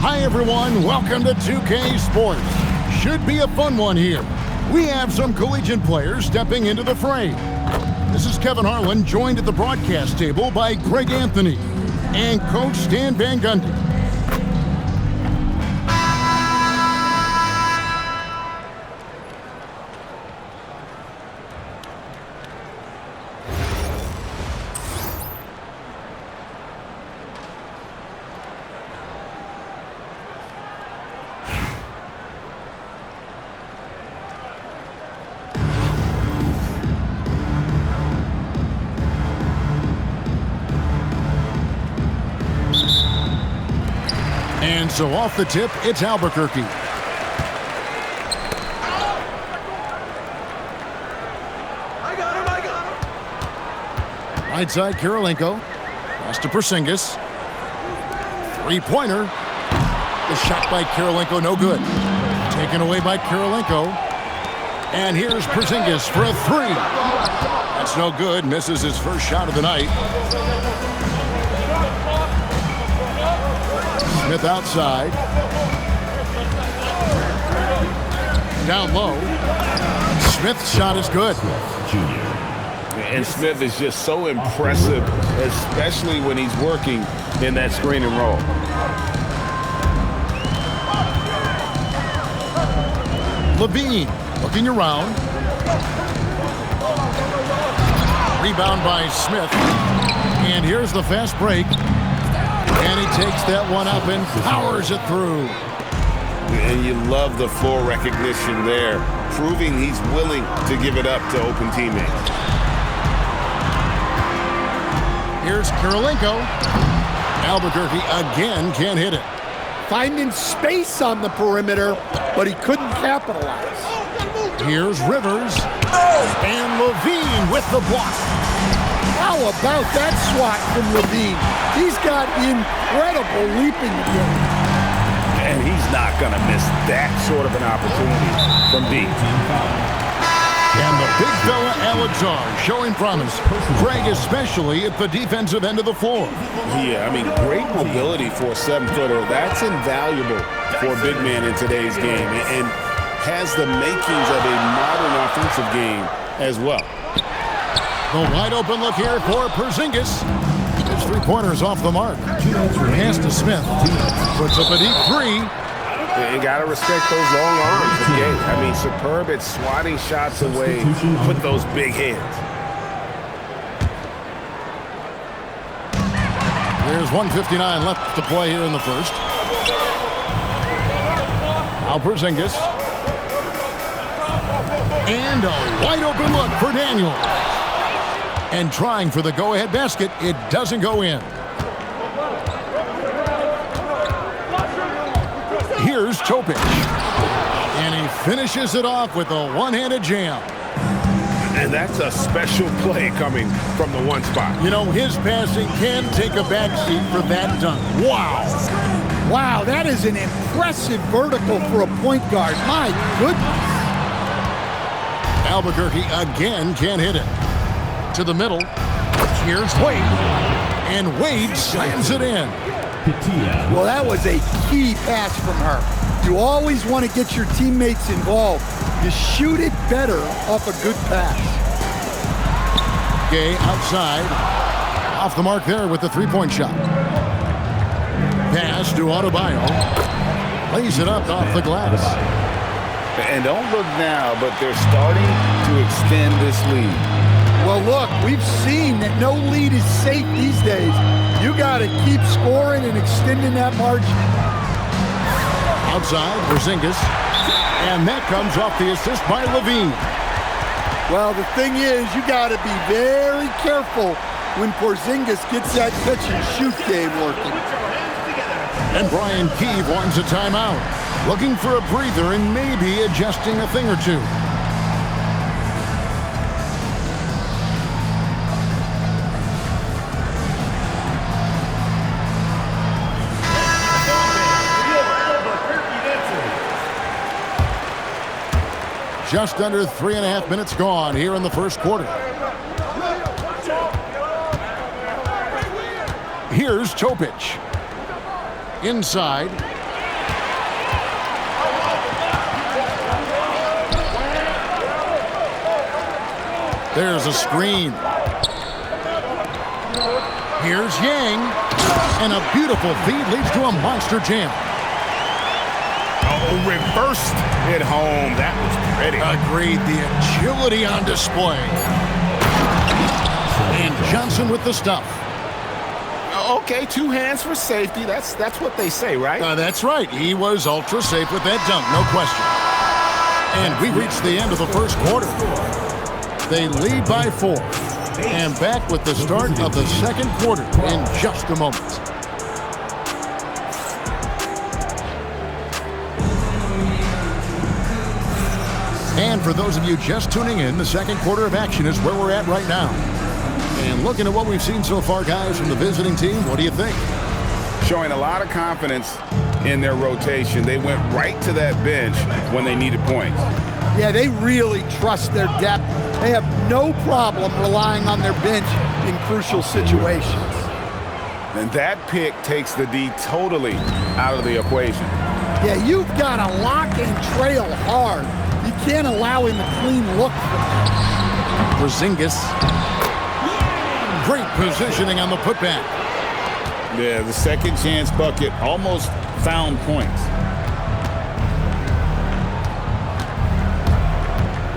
Hi everyone, welcome to 2K Sports. Should be a fun one here. We have some collegiate players stepping into the fray. This is Kevin Harlan, joined at the broadcast table by Greg Anthony and Coach Stan Van Gundy. And so off the tip, it's Albuquerque. I got him. Right side, Kirilenko. Pass to Porzingis. Three-pointer. The shot by Kirilenko, no good. Taken away by Kirilenko. And here's Porzingis for a three. That's no good. Misses his first shot of the night. Smith outside. Down low. Smith's shot is good. And Smith is just so impressive, especially when he's working in that screen and roll. Levine looking around. Rebound by Smith. And here's the fast break. And he takes that one up and powers it through. And you love the floor recognition there, proving he's willing to give it up to open teammates. Here's Kirilenko. Albuquerque again can't hit it. Finding space on the perimeter, but he couldn't capitalize. Here's Rivers. And Levine with the block. How about that swat from Levine? He's got incredible leaping ability. And he's not going to miss that sort of an opportunity from deep. And the big fella, Alexar, showing promise. Greg especially at the defensive end of the floor. Yeah, I mean, great mobility for a 7-footer. That's invaluable for a big man in today's game. And has the makings of a modern offensive game as well. The wide open look here for Porzingis. His three-pointers off the mark. Pass to Smith. Puts up a deep three. You got to respect those long arms again. I mean, superb at swatting shots away with those big hands. There's 1:59 left to play here in the first. Now Porzingis. And a wide open look for Daniel. And trying for the go-ahead basket, it doesn't go in. Here's Topic. And he finishes it off with a one-handed jam. And that's a special play coming from the one spot. You know, his passing can take a backseat for that dunk. Wow. Wow, that is an impressive vertical for a point guard. My goodness. Albuquerque again can't hit it. To the middle. Here's Wade. And Wade slams it in. Well, that was a key pass from her. You always want to get your teammates involved. You shoot it better off a good pass. Gay outside. Off the mark there with the three-point shot. Pass to Adebayo. Lays it up off the glass. And don't look now, but they're starting to extend this lead. Well, look, we've seen that no lead is safe these days. You got to keep scoring and extending that margin. Outside, Porzingis. And that comes off the assist by Levine. Well, the thing is, you got to be very careful when Porzingis gets that catch-and-shoot game working. And Brian Keeve wants a timeout. Looking for a breather and maybe adjusting a thing or two. Just under 3.5 minutes gone here in the first quarter. Here's Topic. Inside. There's a screen. Here's Yang. And a beautiful feed leads to a monster jam. Oh, reversed it home. That was pretty. Agreed. The agility on display. And Johnson with the stuff. Okay, 2 hands for safety. That's what they say, right? That's right. He was ultra safe with that dunk, no question. And we reached the end of the first quarter. They lead by 4. And back with the start of the second quarter in just a moment. And for those of you just tuning in, the second quarter of action is where we're at right now. And looking at what we've seen so far, guys, from the visiting team, what do you think? Showing a lot of confidence in their rotation. They went right to that bench when they needed points. Yeah, they really trust their depth. They have no problem relying on their bench in crucial situations. And that pick takes the D totally out of the equation. Yeah, you've got to lock and trail hard. You can't allow him a clean look from that. Porzingis. Great positioning on the putback. Yeah, the second chance bucket almost found points.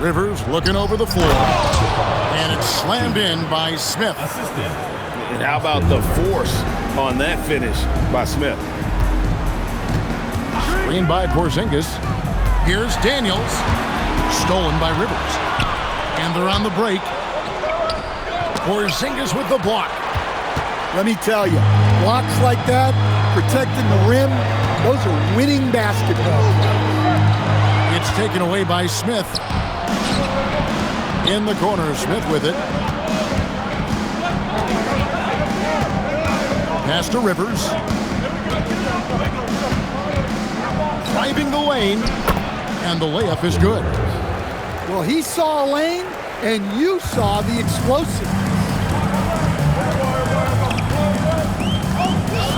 Rivers looking over the floor. And it's slammed in by Smith. And how about the force on that finish by Smith? Screen by Porzingis. Here's Daniels. Stolen by Rivers. And they're on the break. Porzingis with the block. Let me tell you, blocks like that, protecting the rim, those are winning basketball. It's taken away by Smith. In the corner, Smith with it. Pass to Rivers. Driving the lane. And the layup is good. Well, he saw a lane, and you saw the explosive.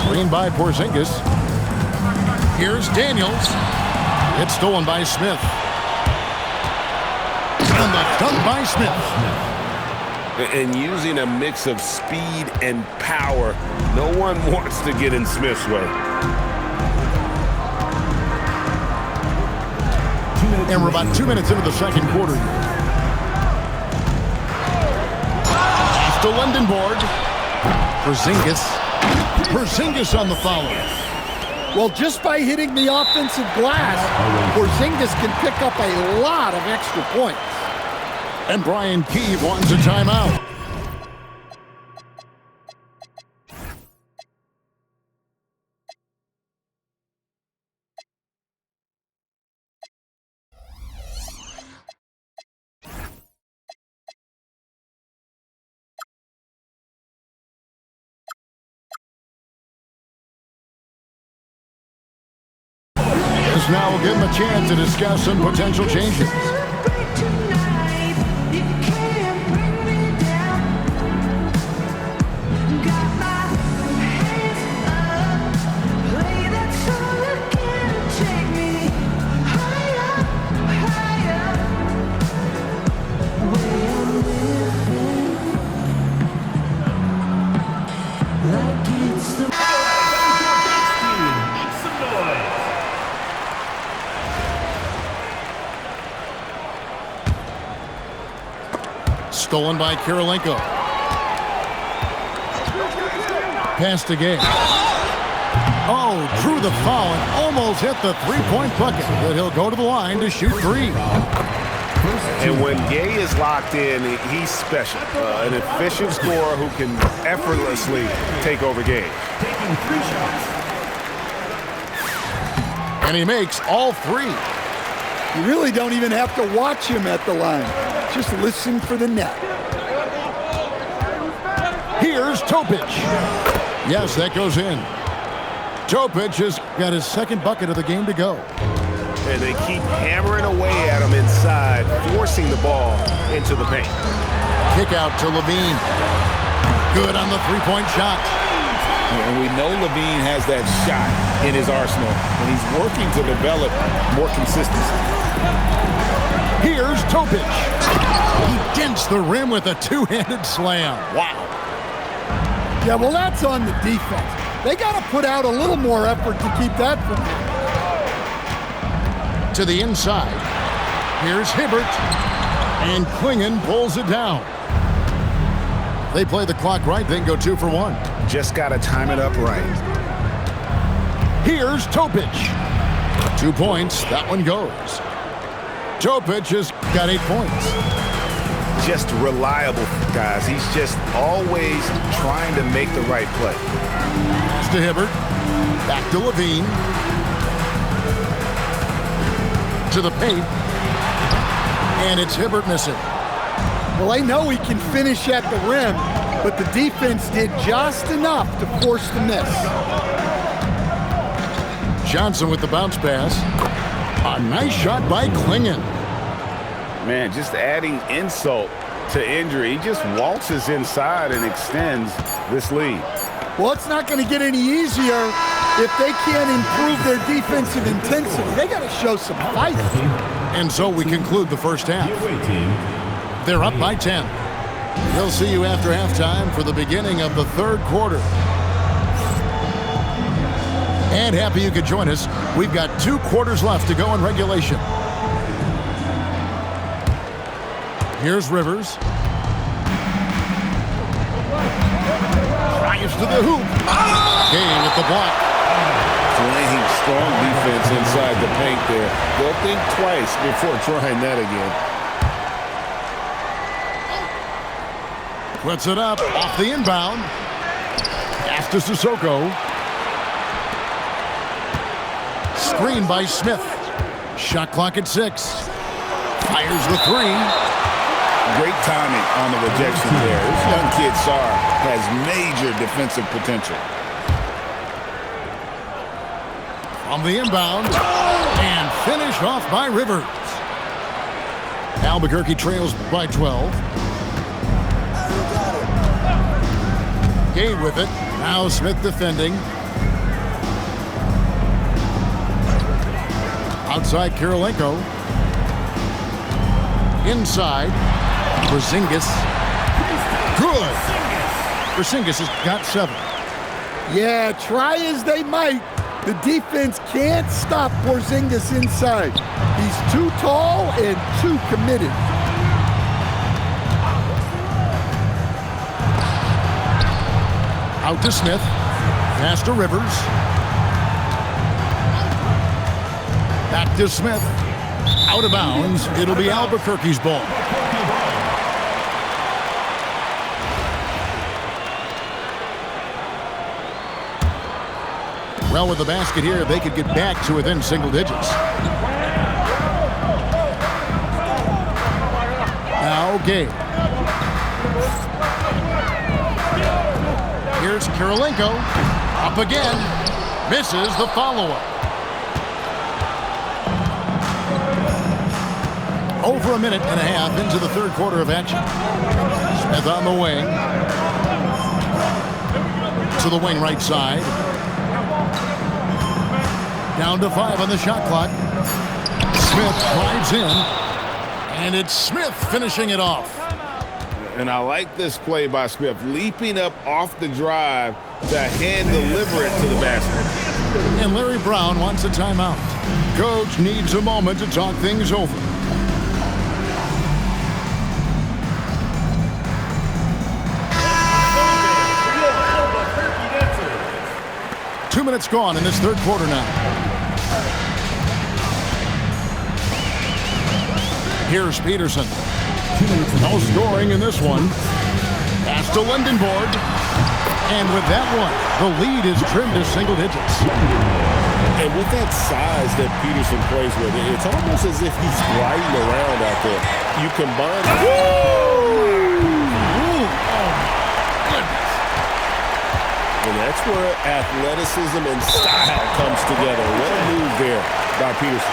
Screen by Porzingis. Here's Daniels. It's stolen by Smith. And the dunk by Smith. And using a mix of speed and power, no one wants to get in Smith's way. And we're about 2 minutes into the second quarter. Pass to Lindenborg. Porzingis on the follow. Well, just by hitting the offensive glass, Porzingis can pick up a lot of extra points. And Brian Keeve wants a timeout. Now we'll give him a chance to discuss some potential changes. Stolen by Kirilenko. Pass to Gay. Oh, drew the foul and almost hit the three-point bucket, but he'll go to the line to shoot 3. And when Gay is locked in, he's special. An efficient scorer who can effortlessly take over games. And he makes all 3. You really don't even have to watch him at the line. Just listen for the net. Here's Topic. Yes, that goes in. Topic has got his second bucket of the game to go. And they keep hammering away at him inside, forcing the ball into the paint. Kick out to Levine. Good on the three-point shot. And we know Levine has that shot in his arsenal, and he's working to develop more consistency. Here's Topic. He against the rim with a two-handed slam. Wow. Yeah, well, that's on the defense. They got to put out a little more effort to keep that from happening. To the inside. Here's Hibbert. And Klingon pulls it down. They play the clock right, then go 2 for 1. Just got to time it up right. Here's Topic. 2 points. That one goes. Topic has got 8 points. Just reliable, guys. He's just always trying to make the right play. Pass to Hibbert. Back to Levine. To the paint. And it's Hibbert missing. Well, they know he can finish at the rim, but the defense did just enough to force the miss. Johnson with the bounce pass. A nice shot by Klingon. Man, just adding insult to injury. He just waltzes inside and extends this lead. Well, it's not going to get any easier if they can't improve their defensive intensity. They got to show some fight. And so we conclude the first half. They're up by 10. We'll see you after halftime for the beginning of the third quarter. And happy you could join us. We've got 2 quarters left to go in regulation. Here's Rivers. Drives to the hoop. Kane with the block. Playing strong defense inside the paint there. They'll think twice before trying that again. Puts it up off the inbound. Pass to Sissoko. Screen by Smith. Shot clock at 6. Fires the 3. Great timing on the rejection there. This young kid, Sarr, has major defensive potential. On the inbound. And finished off by Rivers. Albuquerque trails by 12. Gay with it. Now Smith defending. Outside Kirilenko. Inside. Porzingis. Good. Porzingis has got 7. Yeah, try as they might, the defense can't stop Porzingis inside. He's too tall and too committed. Out to Smith. Pass to Rivers. Back to Smith. Out of bounds. It'll be Albuquerque's ball. Well, with the basket here, they could get back to within single digits. Now, Gay. Here's Kirilenko. Up again. Misses the follow-up. Over a minute and a half into the third quarter of action. Smith on the wing. To the wing right side. Down to 5 on the shot clock. Smith drives in. And it's Smith finishing it off. And I like this play by Smith, leaping up off the drive to hand deliver it to the basket. And Larry Brown wants a timeout. Coach needs a moment to talk things over. Two minutes gone in this third quarter now. Here's Peterson. No scoring in this one. Pass to Lindenborg. And with that one, the lead is trimmed to single digits. And with that size that Peterson plays with, it's almost as if he's gliding around out there. You combine... And that's where athleticism and style comes together. What a move there by Peterson.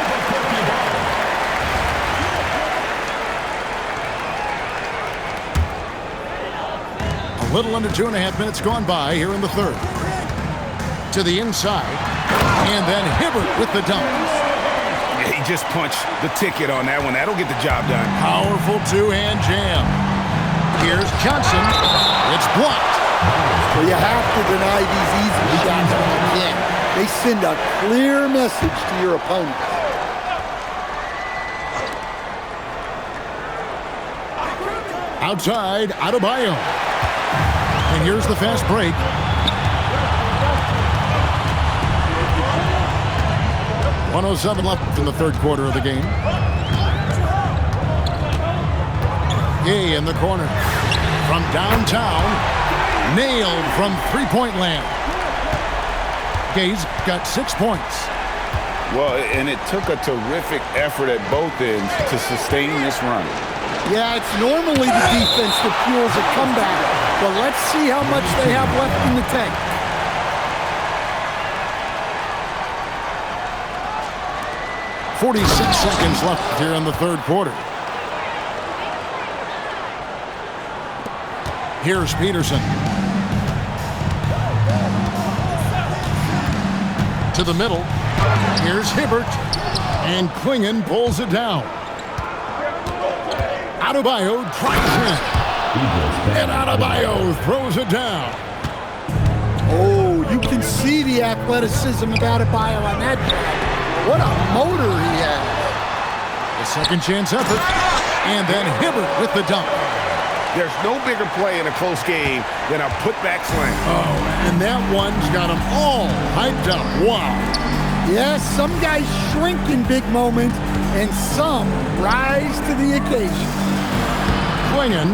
A little under 2.5 minutes gone by here in the third. To the inside. And then Hibbert with the dunk. He he just punched the ticket on that one. That'll get the job done. Powerful two-hand jam. Here's Johnson. It's blocked. Well, you have to deny these easy shots when you can. They send a clear message to your opponent. Outside, Adebayo. And here's the fast break. .107 left in the third quarter of the game. Gay in the corner. From downtown. Nailed from three-point land. Gay's got 6 points. Well, and it took a terrific effort at both ends to sustain this run. Yeah, it's normally the defense that fuels a comeback, but let's see how much they have left in the tank. .46 seconds left here in the third quarter. Here's Peterson. To the middle. Here's Hibbert. And Klingon pulls it down. Adebayo drives in. And Adebayo throws it down. Oh, you can see the athleticism of Adebayo on that drive. What a motor he has. A second chance effort. And then Hibbert with the dunk. There's no bigger play in a close game than a putback slam. Oh, and that one's got them all hyped up. Wow. Yes, some guys shrink in big moments, and some rise to the occasion. Klingon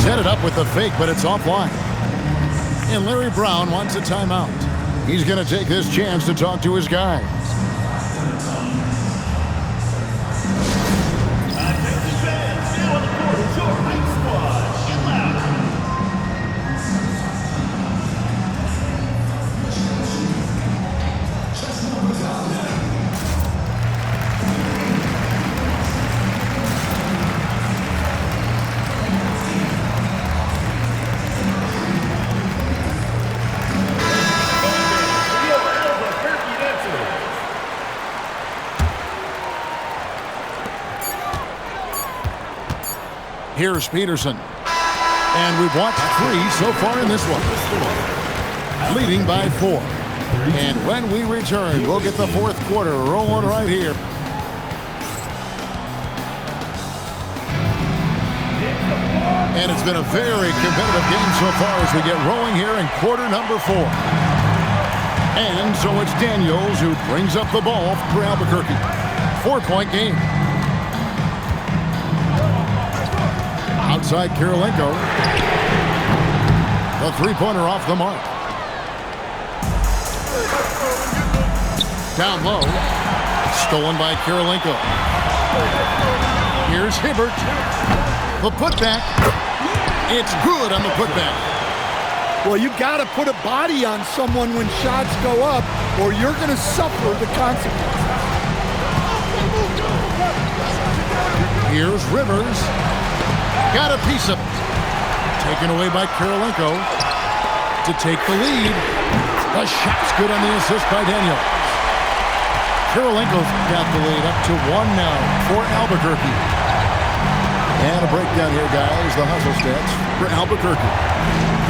set it up with the fake, but it's offline. And Larry Brown wants a timeout. He's going to take this chance to talk to his guys. Here's Peterson. And we've watched 3 so far in this one. Leading by 4. And when we return, we'll get the fourth quarter rolling right here. And it's been a very competitive game so far as we get rolling here in quarter number 4. And so it's Daniels who brings up the ball for Albuquerque. 4-point game. Outside Kirilenko. The three-pointer off the mark. Down low. Stolen by Kirilenko. Here's Hibbert. The putback. It's good on the putback. Well, you got to put a body on someone when shots go up, or you're going to suffer the consequences. Here's Rivers. Got a piece of it. Taken away by Kirilenko to take the lead. The shot's good on the assist by Daniels. Kirilenko's got the lead up to 1 now for Albuquerque. And a breakdown here, guys. The hustle stats for Albuquerque.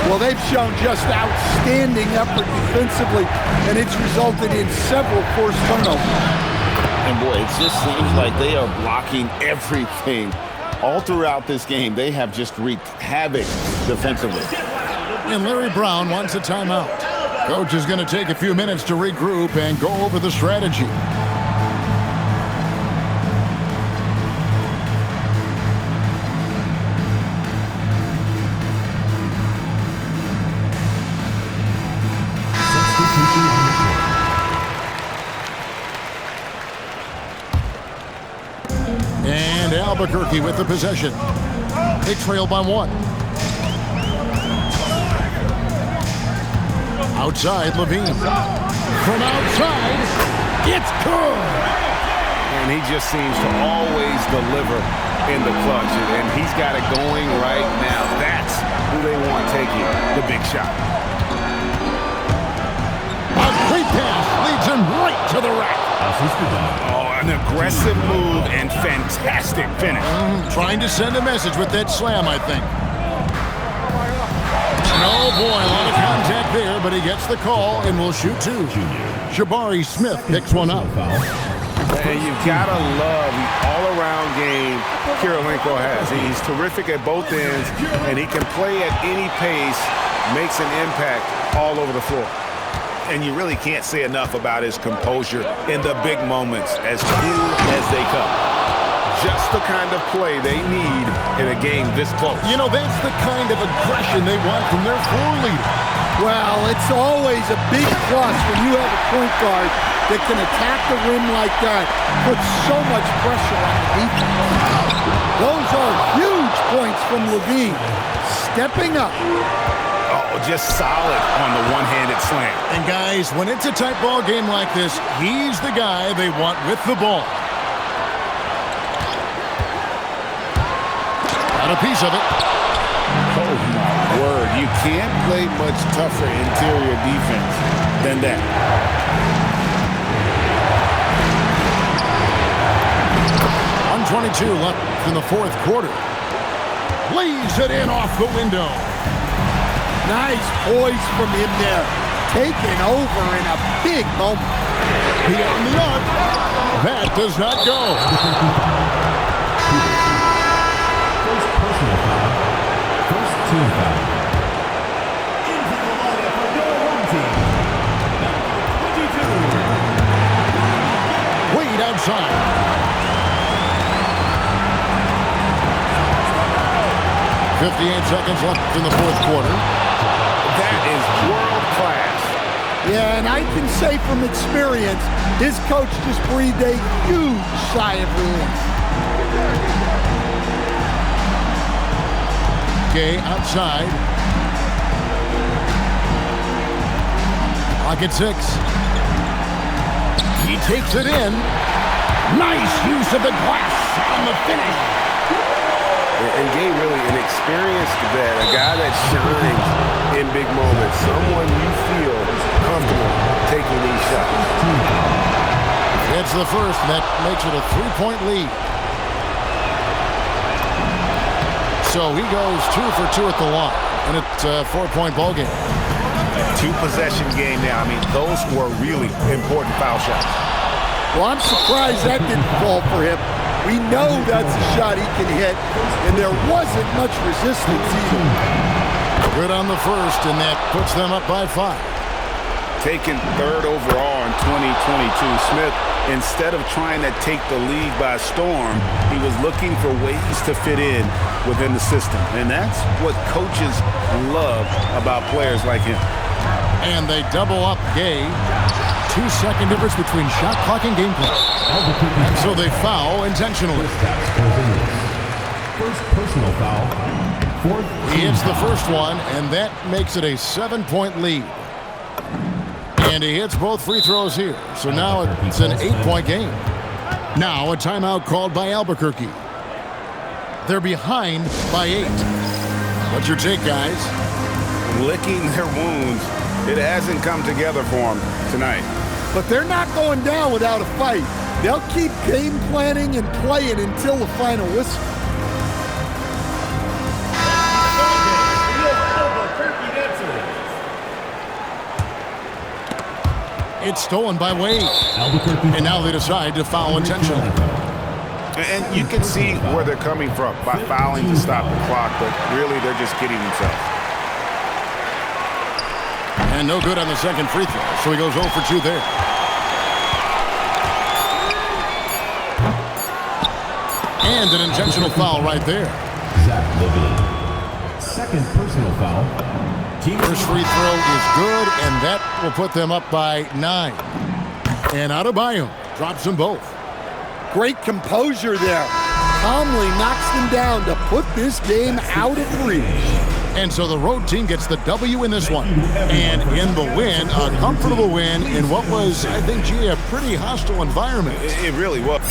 Well, they've shown just outstanding effort defensively, and it's resulted in several forced turnovers. And boy, it just seems like they are blocking everything. All throughout this game, they have just wreaked havoc defensively. And Larry Brown wants a timeout. Coach is going to take a few minutes to regroup and go over the strategy. And Albuquerque with the possession. They trail by 1. Outside, Levine. From outside, it's good. And he just seems to always deliver in the clutch. And he's got it going right now. That's who they want taking the big shot. A great pass leads him right to the rack. Oh, an aggressive move and fantastic finish. Trying to send a message with that slam, I think. Oh, boy, a lot of contact there, but he gets the call and will shoot two. Jabari Smith picks one up. And you've got to love the all-around game Kirilenko has. He's terrific at both ends, and he can play at any pace, makes an impact all over the floor. And you really can't say enough about his composure in the big moments, as few as they come. Just the kind of play they need in a game this close. You know, that's the kind of aggression they want from their floor leader. Well, it's always a big plus when you have a point guard that can attack the rim like that, put so much pressure on the defense. Those are huge points from Levine. Stepping up. Oh, just solid on the one-handed slam. And guys, when it's a tight ball game like this, he's the guy they want with the ball. Got a piece of it. Oh, my word. You can't play much tougher interior defense than that. 1:22 left in the fourth quarter. Lays it in off the window. Nice poise from him there. Taking over in a big moment. He on the arc. That does not go. First personal foul. First team foul. Into the lineup for your home team. Number 22. Wade outside. 58 seconds left in the fourth quarter. That is world class. Yeah, and I can say from experience, his coach just breathed a huge sigh of relief. Gay outside. Clock at 6. He takes it in. Nice use of the glass on the finish. And Gay really an experienced vet, a guy that shines in big moments, someone you feel comfortable taking these shots. It's the first, and that makes it a 3-point lead. So he goes 2 for 2 at the line, and it's a 4-point ball game. Two-possession game now. I mean, those were really important foul shots. Well, I'm surprised that didn't fall for him. We know that's a shot he can hit, and there wasn't much resistance either. Good on the first, and that puts them up by 5. Taken third overall in 2022, Smith, instead of trying to take the league by storm, he was looking for ways to fit in within the system. And that's what coaches love about players like him. And they double up Gay. 2-second difference between shot clock and game clock. And so they foul intentionally. First personal foul. Fourth. He hits the first one, and that makes it a 7-point lead. And he hits both free throws here. So now it's an 8-point game. Now a timeout called by Albuquerque. They're behind by 8. What's your take, guys? Licking their wounds. It hasn't come together for them tonight. But they're not going down without a fight. They'll keep game planning and playing until the final whistle. It's stolen by Wade. And now they decide to foul intentionally. And you can see where they're coming from by fouling to stop the clock, but really they're just kidding themselves. And no good on the second free throw, so he goes 0 for 2 there. And an intentional foul right there. Zach LaVine. Second personal foul. First free throw is good, and that will put them up by 9. And Adebayo drops them both. Great composure there. Calmly knocks them down to put this game out of reach. And so the road team gets the W in this one. And in the win, a comfortable win in what was, I think, a pretty hostile environment. It really was.